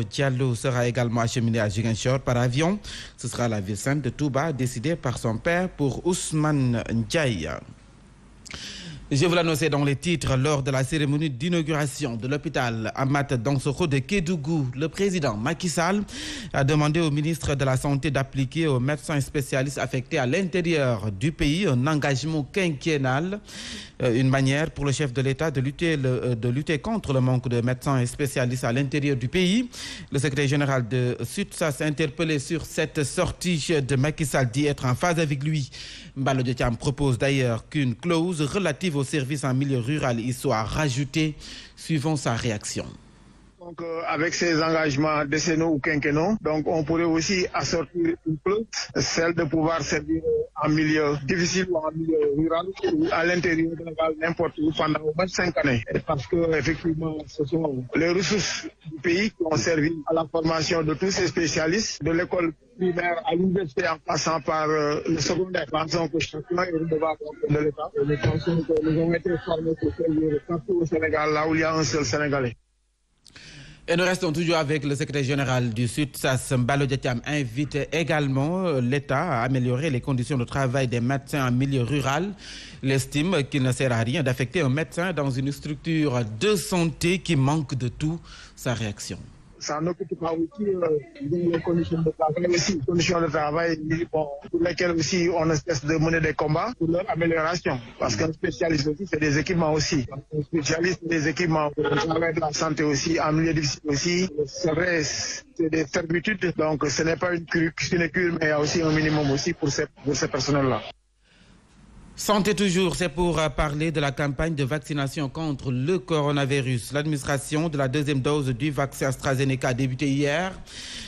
Diallo sera également acheminé à Ziguinchor par avion. Ce sera la ville sainte de Touba, décidée par son père pour Ousmane Ndiaye. Je vous l'annonçais dans les titres lors de la cérémonie d'inauguration de l'hôpital Amath Dansokho de Kédougou. Le président Macky Sall a demandé au ministre de la Santé d'appliquer aux médecins spécialistes affectés à l'intérieur du pays un engagement quinquennal, une manière pour le chef de l'État de lutter contre le manque de médecins spécialistes à l'intérieur du pays. Le secrétaire général de SUTSAS, interpellé sur cette sortie de Macky Sall, dit être en phase avec lui. Mballo Dia Thiam propose d'ailleurs qu'une clause relative aux services en milieu rural y soit rajoutée, suivant sa réaction. Donc, avec ces engagements décennaux ou quinquennaux, donc on pourrait aussi assortir une clause, celle de pouvoir servir en milieu difficile ou en milieu rural ou à l'intérieur de n'importe où pendant au moins 5 années. Et parce que effectivement, ce sont les ressources du pays qui ont servi à la formation de tous ces spécialistes, de l'école primaire à l'université en passant par le secondaire. Pensons que chacun est redevable de l'État. Et nous pensons que nous avons été formés pour servir partout au Sénégal, là où il y a un seul Sénégalais. Et nous restons toujours avec le secrétaire général du SUTSAS, Mballo Dia Thiam, invite également l'État à améliorer les conditions de travail des médecins en milieu rural. Il estime qu'il ne sert à rien d'affecter un médecin dans une structure de santé qui manque de tout. Sa réaction. Ça n'occupe pas aussi les conditions de travail aussi, conditions de travail pour lesquelles aussi on ne cesse de mener des combats pour leur amélioration. Parce qu'un spécialiste aussi, c'est des équipements aussi. Un spécialiste, des équipements pour le travail de la santé aussi, en milieu difficile aussi. C'est vrai, c'est des servitudes. Donc ce n'est pas une cure, mais il y a aussi un minimum aussi pour ces personnels-là. Santé toujours, c'est pour parler de la campagne de vaccination contre le coronavirus. L'administration de la deuxième dose du vaccin AstraZeneca a débuté hier.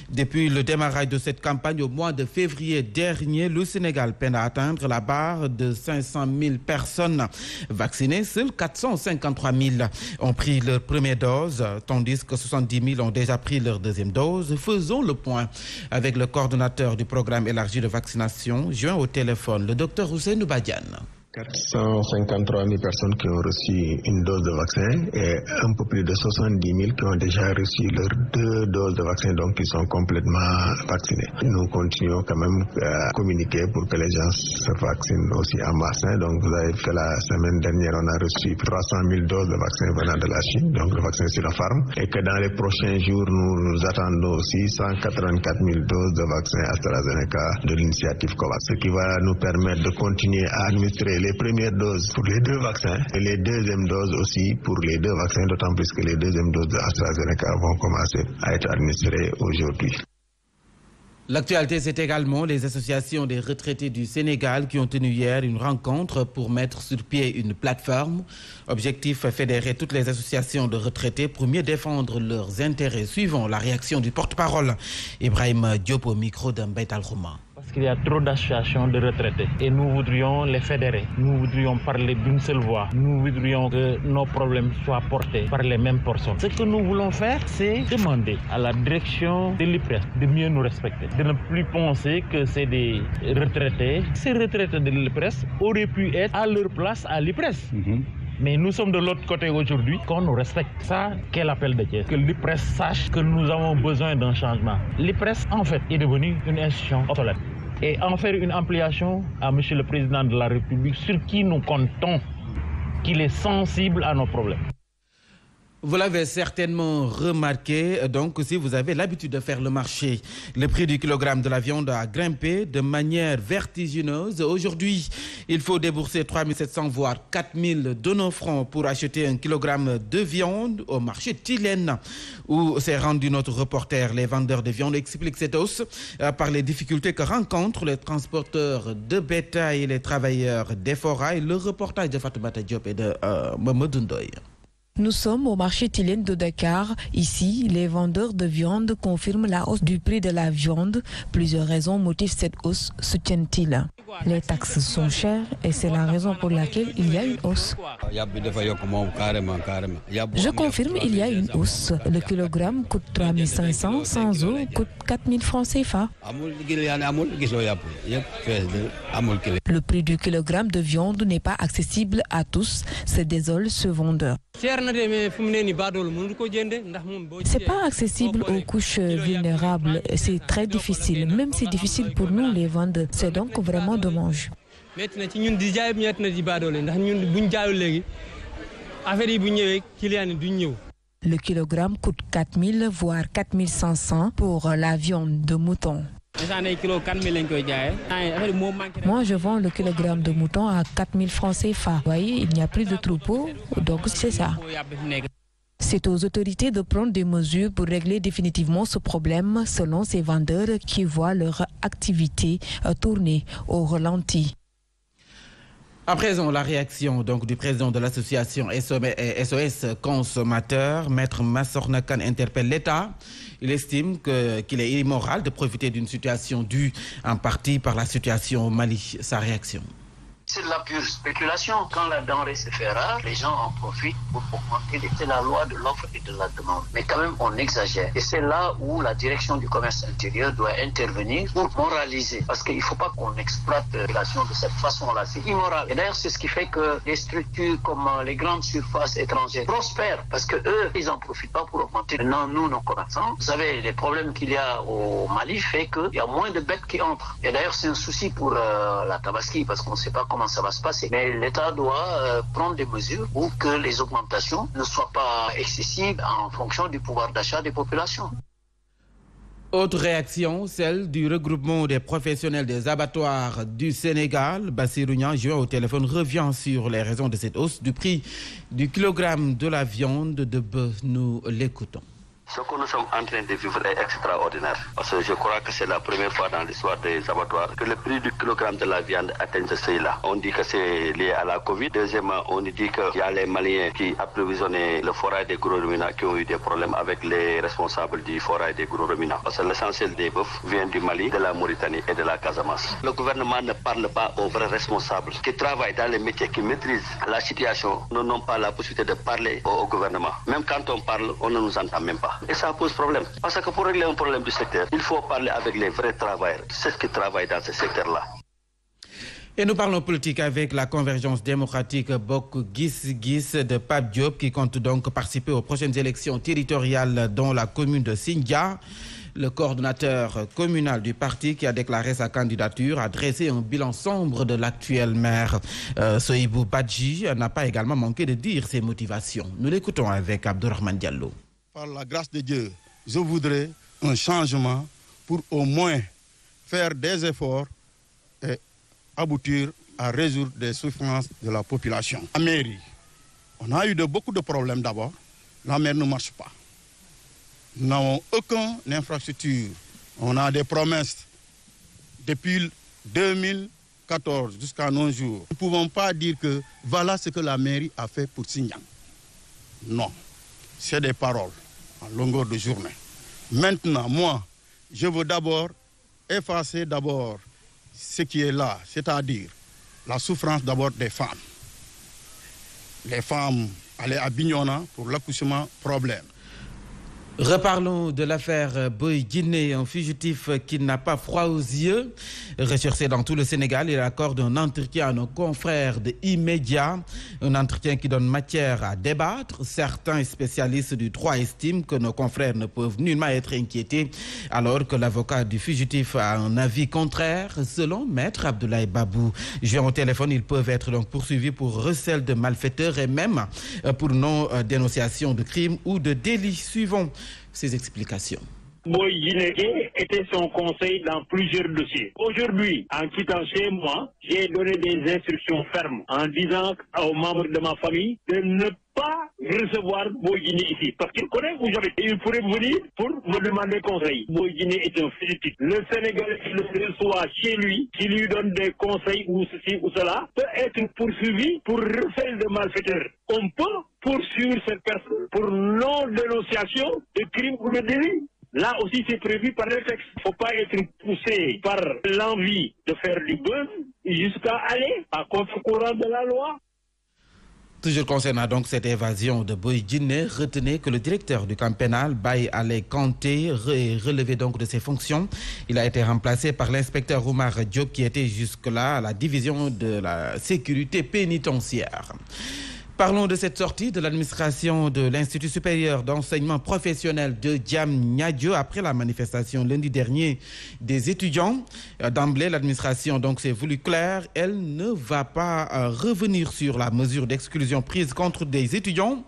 Depuis le démarrage de cette campagne au mois de février dernier, le Sénégal peine à atteindre la barre de 500 000 personnes vaccinées. Seuls 453 000 ont pris leur première dose, tandis que 70 000 ont déjà pris leur deuxième dose. Faisons le point avec le coordonnateur du programme élargi de vaccination, joint au téléphone, le docteur Ousseynou Badiane. 453 000 personnes qui ont reçu une dose de vaccin et un peu plus de 70 000 qui ont déjà reçu leurs 2 doses de vaccin, donc qui sont complètement vaccinés. Nous continuons quand même à communiquer pour que les gens se vaccinent aussi en masse. Donc vous avez fait la semaine dernière, on a reçu 300 000 doses de vaccin venant de la Chine, donc le vaccin Sinopharm, et que dans les prochains jours, nous attendons aussi 184 000 doses de vaccin AstraZeneca de l'initiative COVAX, ce qui va nous permettre de continuer à administrer les premières doses pour les 2 vaccins et les deuxièmes doses aussi pour les 2 vaccins, d'autant plus que les deuxièmes doses de AstraZeneca vont commencer à être administrées aujourd'hui. L'actualité, c'est également les associations des retraités du Sénégal qui ont tenu hier une rencontre pour mettre sur pied une plateforme. Objectif, fédérer toutes les associations de retraités pour mieux défendre leurs intérêts. Suivant la réaction du porte-parole Ibrahim Diop au micro d'Mbet Al-Rouma. Parce qu'il y a trop d'associations de retraités et nous voudrions les fédérer. Nous voudrions parler d'une seule voix. Nous voudrions que nos problèmes soient portés par les mêmes personnes. Ce que nous voulons faire, c'est demander à la direction de l'IPRES de mieux nous respecter, de ne plus penser que c'est des retraités. Ces retraités de l'IPRES auraient pu être à leur place à l'IPRES. Mais nous sommes de l'autre côté aujourd'hui, qu'on nous respecte. Ça, quel appel de Thiès. Que l'IPRES sache que nous avons besoin d'un changement. L'IPRES, en fait, est devenue une institution obsolète. Et en faire une ampliation à M. le Président de la République, sur qui nous comptons qu'il est sensible à nos problèmes. Vous l'avez certainement remarqué, donc si vous avez l'habitude de faire le marché, le prix du kilogramme de la viande a grimpé de manière vertigineuse. Aujourd'hui, il faut débourser 3 700 voire 4 000 de nos francs pour acheter un kilogramme de viande au marché Tilène, où s'est rendu notre reporter. Les vendeurs de viande expliquent cette hausse par les difficultés que rencontrent les transporteurs de bétail et les travailleurs des forêts. Le reportage de Fatoumata Diop et de Mamadou Ndoye. Nous sommes au marché Tilène de Dakar. Ici, les vendeurs de viande confirment la hausse du prix de la viande. Plusieurs raisons motivent cette hausse, soutiennent-ils. Les taxes sont chères et c'est la raison pour laquelle il y a une hausse. Je confirme, il y a une hausse. Le kilogramme coûte 3 500, sans eau coûte 4 000 francs CFA. Le prix du kilogramme de viande n'est pas accessible à tous, se désole ce vendeur. cher C'est pas accessible aux couches vulnérables. C'est très difficile. Même c'est difficile pour nous les vendeurs. C'est donc vraiment dommage. Le kilogramme coûte 4 000 voire 4 500 pour la viande de mouton. Moi, je vends le kilogramme de mouton à 4 000 francs CFA. Vous voyez, il n'y a plus de troupeaux, donc c'est ça. C'est aux autorités de prendre des mesures pour régler définitivement ce problème, selon ces vendeurs qui voient leur activité tourner au ralenti. À présent, la réaction donc, du président de l'association SOS Consommateurs, Maître Massorna Kane, interpelle l'État. Il estime qu'il est immoral de profiter d'une situation due en partie par la situation au Mali. Sa réaction. C'est de la pure spéculation. Quand la denrée se fait rare, les gens en profitent pour augmenter. C'est la loi de l'offre et de la demande. Mais quand même, on exagère. Et c'est là où la direction du commerce intérieur doit intervenir pour moraliser. Parce qu'il ne faut pas qu'on exploite la population de cette façon-là. C'est immoral. Et d'ailleurs, c'est ce qui fait que des structures comme les grandes surfaces étrangères prospèrent. Parce qu'eux, ils n'en profitent pas pour augmenter. Maintenant, nous, nos commerçants, vous savez, les problèmes qu'il y a au Mali fait qu'il y a moins de bêtes qui entrent. Et d'ailleurs, c'est un souci pour la Tabaski parce qu'on ne sait pas comment ça va se passer. Mais l'État doit prendre des mesures pour que les augmentations ne soient pas excessives en fonction du pouvoir d'achat des populations. Autre réaction, celle du regroupement des professionnels des abattoirs du Sénégal. Bassirou Niang, joint au téléphone, revient sur les raisons de cette hausse du prix du kilogramme de la viande de bœuf. Nous l'écoutons. Ce que nous sommes en train de vivre est extraordinaire. Parce que je crois que c'est la première fois dans l'histoire des abattoirs que le prix du kilogramme de la viande atteint ce seuil-là. On dit que c'est lié à la Covid. Deuxièmement, on dit qu'il y a les Maliens qui approvisionnaient le forage des gros ruminants qui ont eu des problèmes avec les responsables du forage des gros ruminants. Parce que l'essentiel des bœufs vient du Mali, de la Mauritanie et de la Casamance. Le gouvernement ne parle pas aux vrais responsables qui travaillent dans les métiers, qui maîtrisent la situation. Nous n'avons pas la possibilité de parler au gouvernement. Même quand on parle, on ne nous entend même pas. Et ça pose problème. Parce que pour régler un problème du secteur, il faut parler avec les vrais travailleurs, ceux qui travaillent dans ce secteur-là. Et nous parlons politique avec la convergence démocratique Bok Gis de Pape Diop qui compte donc participer aux prochaines élections territoriales dans la commune de Sindia. Le coordonnateur communal du parti qui a déclaré sa candidature a dressé un bilan sombre de l'actuel maire. Sohibou Badji n'a pas également manqué de dire ses motivations. Nous l'écoutons avec Abdourahmane Diallo. Par la grâce de Dieu, je voudrais un changement pour au moins faire des efforts et aboutir à résoudre des souffrances de la population. La mairie, on a eu beaucoup de problèmes d'abord. La mairie ne marche pas. Nous n'avons aucune infrastructure. On a des promesses depuis 2014 jusqu'à nos jours. Nous ne pouvons pas dire que voilà ce que la mairie a fait pour Xinjiang. Non. C'est des paroles en longueur de journée. Maintenant, moi, je veux d'abord effacer ce qui est là, c'est-à-dire la souffrance d'abord des femmes. Les femmes allaient à Bignona pour l'accouchement, problème. Reparlons de l'affaire Boy Guinée, un fugitif qui n'a pas froid aux yeux. Recherché dans tout le Sénégal, il accorde un entretien à nos confrères de Immédiat. Un entretien qui donne matière à débattre. Certains spécialistes du droit estiment que nos confrères ne peuvent nullement être inquiétés, alors que l'avocat du fugitif a un avis contraire. Selon Maître Abdoulaye Babou, joint au téléphone, ils peuvent être donc poursuivis pour recel de malfaiteurs et même pour non-dénonciation de crimes ou de délits. Suivons ces explications. Boy Guinée était son conseil dans plusieurs dossiers. Aujourd'hui, en quittant chez moi, j'ai donné des instructions fermes en disant aux membres de ma famille de ne pas recevoir Boy Guinée ici. Parce qu'il connaît où j'habite. Il pourrait venir pour me demander conseil. Boy Guinée est un fugitif. Le Sénégalais qui le reçoit chez lui, qui lui donne des conseils ou ceci ou cela, peut être poursuivi pour recel de malfaiteurs. On peut poursuivre cette personne pour non-dénonciation de crimes ou de délits. Là aussi, c'est prévu par le texte. Il ne faut pas être poussé par l'envie de faire du buzz jusqu'à aller à contre-courant de la loi. Toujours concernant donc cette évasion de Boy Guinée, retenez que le directeur du camp pénal, Baye Ale Kanté, est relevé donc de ses fonctions. Il a été remplacé par l'inspecteur Oumar Diop qui était jusque-là à la division de la sécurité pénitentiaire. Parlons de cette sortie de l'administration de l'Institut supérieur d'enseignement professionnel de Diamniadio après la manifestation lundi dernier des étudiants. D'emblée, l'administration donc s'est voulu claire. Elle ne va pas revenir sur la mesure d'exclusion prise contre des étudiants.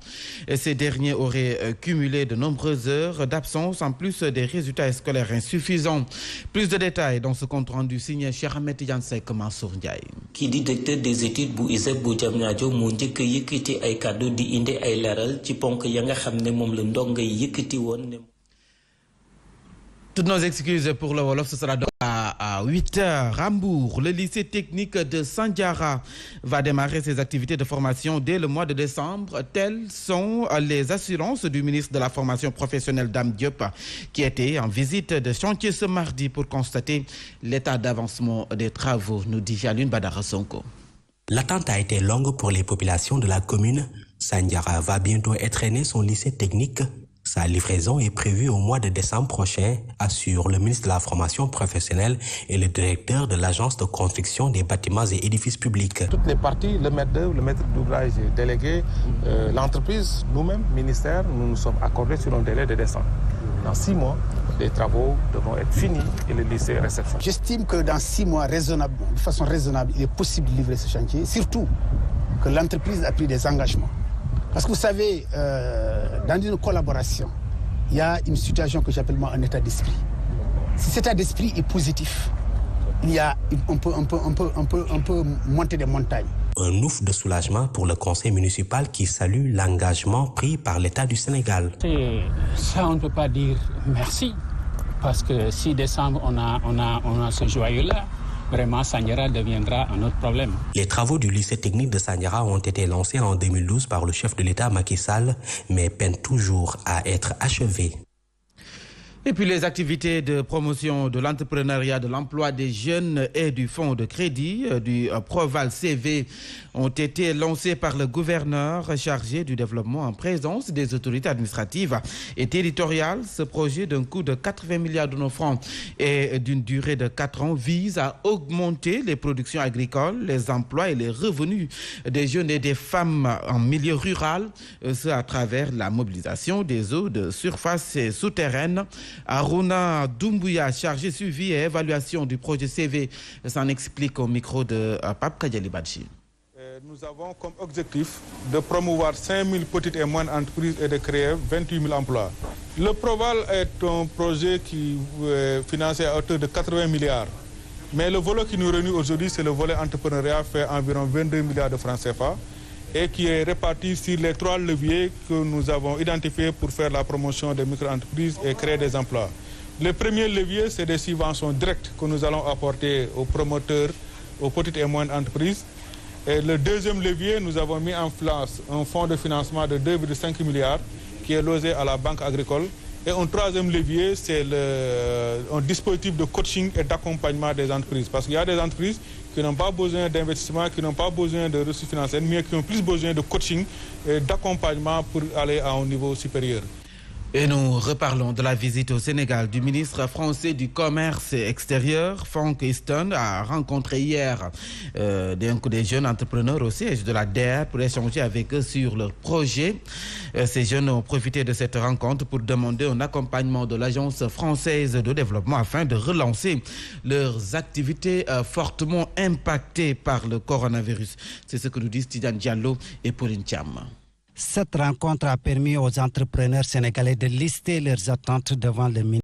Ces derniers auraient cumulé de nombreuses heures d'absence en plus des résultats scolaires insuffisants. Plus de détails dans ce compte rendu signé Cheikh Ahmed Tidiane Seck Mansour Ndiaye. Qui dit directeur des études bu ISEP bu Diamniadio moo njëkk a yëkkati ay kàddu di indi ay leeral ci ponk ya nga xam ne moom la ndongo yi yëkkati woon ne. Toutes nos excuses pour le Wolof, ce sera donc à 8h. Rambourg, le lycée technique de Sandiara va démarrer ses activités de formation dès le mois de décembre. Telles sont les assurances du ministre de la formation professionnelle Dame Diop, qui était en visite de chantier ce mardi pour constater l'état d'avancement des travaux, nous dit Jalune Badara Sonko. L'attente a été longue pour les populations de la commune. Sandiara va bientôt étrenner son lycée technique. Sa livraison est prévue au mois de décembre prochain, assure le ministre de la formation professionnelle et le directeur de l'agence de construction des bâtiments et édifices publics. Toutes les parties, le maître d'œuvre, le maître d'ouvrage délégué, l'entreprise, nous-mêmes, ministère, nous nous sommes accordés sur un délai de décembre. Dans 6 mois, les travaux devront être finis et le lycée réception. J'estime que dans 6 mois, raisonnablement, de façon raisonnable, il est possible de livrer ce chantier, surtout que l'entreprise a pris des engagements. Parce que vous savez, dans une collaboration, il y a une situation que j'appelle moi un état d'esprit. Si cet état d'esprit est positif, on peut monter des montagnes. Un ouf de soulagement pour le conseil municipal qui salue l'engagement pris par l'État du Sénégal. Ça, on ne peut pas dire merci, parce que si décembre, on a ce joyeux-là, vraiment, Sandiara deviendra un autre problème. Les travaux du lycée technique de Sandiara ont été lancés en 2012 par le chef de l'État Macky Sall, mais peinent toujours à être achevés. Et puis les activités de promotion de l'entrepreneuriat, de l'emploi des jeunes et du fonds de crédit du Proval CV ont été lancées par le gouverneur chargé du développement en présence des autorités administratives et territoriales. Ce projet d'un coût de 80 milliards de nos francs et d'une durée de 4 ans vise à augmenter les productions agricoles, les emplois et les revenus des jeunes et des femmes en milieu rural, ce à travers la mobilisation des eaux de surface et souterraines. Aruna Doumbouya, chargé suivi et évaluation du projet CV, s'en explique au micro de Pape Kadiali Badji. Nous avons comme objectif de promouvoir 5 000 petites et moyennes entreprises et de créer 28 000 emplois. Le Proval est un projet qui est financé à hauteur de 80 milliards. Mais le volet qui nous réunit aujourd'hui, c'est le volet entrepreneuriat, fait environ 22 milliards de francs CFA et qui est réparti sur les 3 leviers que nous avons identifiés pour faire la promotion des micro-entreprises et créer des emplois. Le premier levier, c'est des subventions directes que nous allons apporter aux promoteurs, aux petites et moyennes entreprises. Et le deuxième levier, nous avons mis en place un fonds de financement de 2,5 milliards qui est logé à la Banque agricole. Et un troisième levier, c'est un dispositif de coaching et d'accompagnement des entreprises. Parce qu'il y a des entreprises qui n'ont pas besoin d'investissement, qui n'ont pas besoin de ressources financières, mais qui ont plus besoin de coaching et d'accompagnement pour aller à un niveau supérieur. Et nous reparlons de la visite au Sénégal du ministre français du Commerce extérieur, Frank Easton, a rencontré hier des jeunes entrepreneurs au siège de la DER pour échanger avec eux sur leurs projets. Ces jeunes ont profité de cette rencontre pour demander un accompagnement de l'Agence française de développement afin de relancer leurs activités fortement impactées par le coronavirus. C'est ce que nous disent Tidiane Diallo et Pauline Thiam. Cette rencontre a permis aux entrepreneurs sénégalais de lister leurs attentes devant le ministre.